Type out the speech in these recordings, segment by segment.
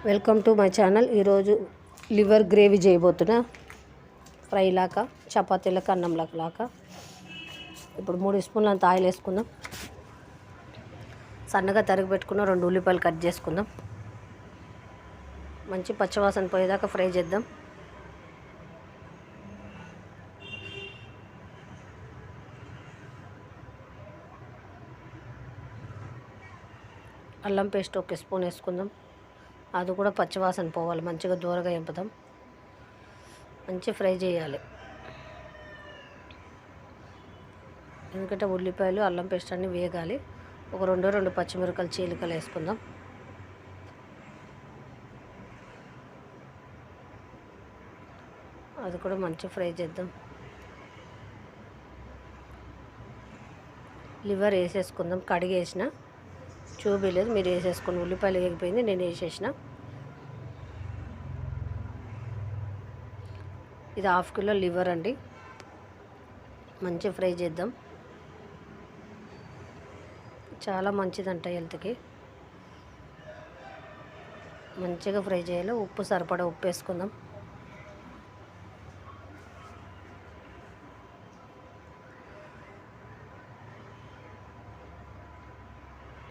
Welcome to my channel. ఈరోజు liver gravy చేయబోతున్నా. Fry లాగా, చపాతీలకు, అన్నంలకు లాగా. ఇప్పుడు 3 స్పూన్లు అంత ఆయిల్ వేసుకుందాం. సన్నగా తరిగి పెట్టుకున్న 2 ఉల్లిపాయలు కట్ చేసుకుందాం. మంచి పచ్చివాసన పోయేదాకా ఫ్రై చేద్దాం. అల్లం పేస్ట్ 1 స్పూన్ వేసుకుందాం. అది కూడా పచ్చివాసన పోవాలి, మంచిగా దూరగా ఎంపుదాం. మంచి ఫ్రై చేయాలి, ఎందుకంటే ఉల్లిపాయలు అల్లం పేస్ట్ అన్నీ వేగాలి. ఒక 2 పచ్చిమిరపకాయలు చీలికలు వేసుకుందాం. అది కూడా మంచి ఫ్రై చేద్దాం. లివర్ వేసేసుకుందాం. కడిగేసిన, చూపిలేదు, మీరు వేసేసుకోండి. ఉల్లిపాయలు వేగిపోయింది, నేను వేసేసిన. ఇది 1/2 కిలో లివర్ అండి. మంచి ఫ్రై చేద్దాం. చాలా మంచిదంట హెల్త్కి. మంచిగా ఫ్రై చేయాలి. ఉప్పు సరిపడా ఉప్పు వేసుకుందాం.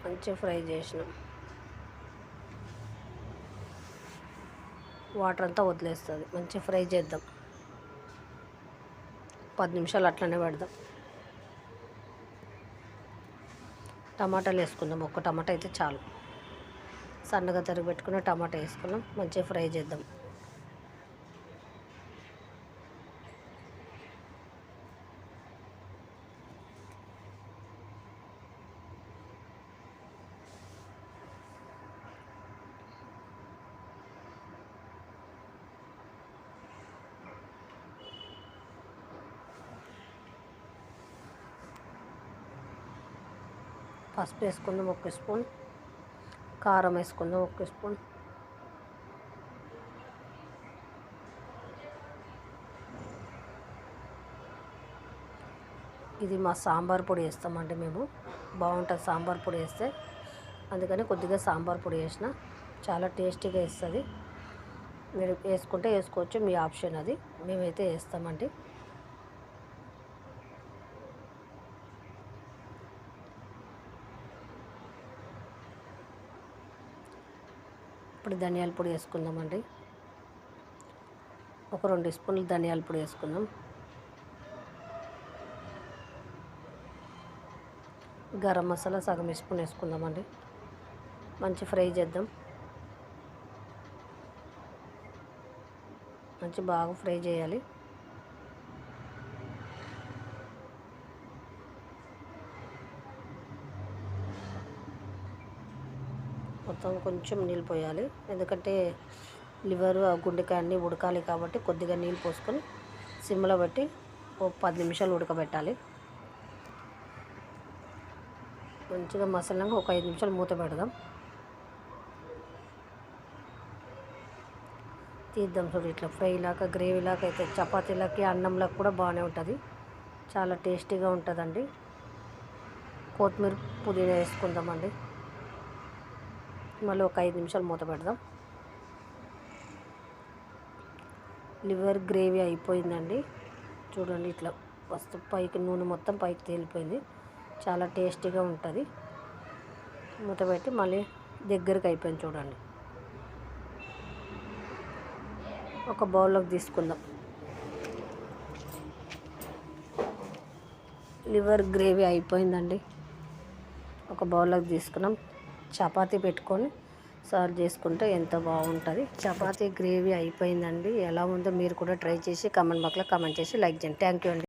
మంచిగా ఫ్రై చేసినాం. వాటర్ అంతా వదిలేస్తుంది. మంచిగా ఫ్రై చేద్దాం. 10 నిమిషాలు అట్లనే పెడదాం. టమాటాలు వేసుకుందాం. 1 టమాటా అయితే చాలు. సన్నగా తరిగి పెట్టుకున్న టమాటా వేసుకుందాం. మంచిగా ఫ్రై చేద్దాం. పసుపు వేసుకుందాం 1 స్పూన్. కారం వేసుకుందాం 1 స్పూన్. ఇది మా సాంబార్ పొడి వేస్తామండి మేము. బాగుంటుంది సాంబార్ పొడి వేస్తే, అందుకని కొద్దిగా సాంబార్ పొడి వేసిన. చాలా టేస్టీగా వేస్తుంది. మీరు వేసుకుంటే వేసుకోవచ్చు, మీ ఆప్షన్ అది. మేమైతే వేస్తామండి. ఇప్పుడు ధనియాల పొడి వేసుకుందామండి. ఒక 2 స్పూన్లు ధనియాల పొడి వేసుకుందాం. గరం మసాలా సగం స్పూన్ వేసుకుందామండి. మంచి ఫ్రై చేద్దాం. మంచి బాగా ఫ్రై చేయాలి. మొత్తం కొంచెం నీళ్ళు పోయాలి, ఎందుకంటే లివరు ఆ గుండెకాయ అన్నీ ఉడకాలి కాబట్టి కొద్దిగా నీళ్ళు పోసుకొని సిమ్లో పెట్టి ఒక 10 నిమిషాలు ఉడకబెట్టాలి. మంచిగా మసాలాగా ఒక 5 నిమిషాలు మూత పెడదాం. తీద్దాం. చూడు, ఇట్లా ఫ్రై లాగా, గ్రేవీ లాగా అయితే చపాతీలకి, అన్నంలకు కూడా బాగానే ఉంటుంది. చాలా టేస్టీగా ఉంటుందండి. కొత్తిమీర, పుదీనా వేసుకుందామండి. మళ్ళీ ఒక 5 నిమిషాలు మూత పెడదాం. లివర్ గ్రేవీ అయిపోయిందండి. చూడండి, ఇట్లా వస్తు పైకి నూనె మొత్తం పైకి తేలిపోయింది. చాలా టేస్టీగా ఉంటుంది. మూత పెట్టి మళ్ళీ దగ్గరికి అయిపోయింది. చూడండి, ఒక బౌల్లోకి తీసుకుందాం. లివర్ గ్రేవీ అయిపోయిందండి. ఒక బౌల్లోకి తీసుకున్నాం. చపాతీ పెట్టుకొని సర్వ్ చేసుకుంటే ఎంత బాగుంటుంది. చపాతీ గ్రేవీ అయిపోయిందండి. ఎలా ఉందో మీరు కూడా ట్రై చేసి కామెంట్ బాక్స్లో కామెంట్ చేసి లైక్ చేయండి. థ్యాంక్ యూ అండి.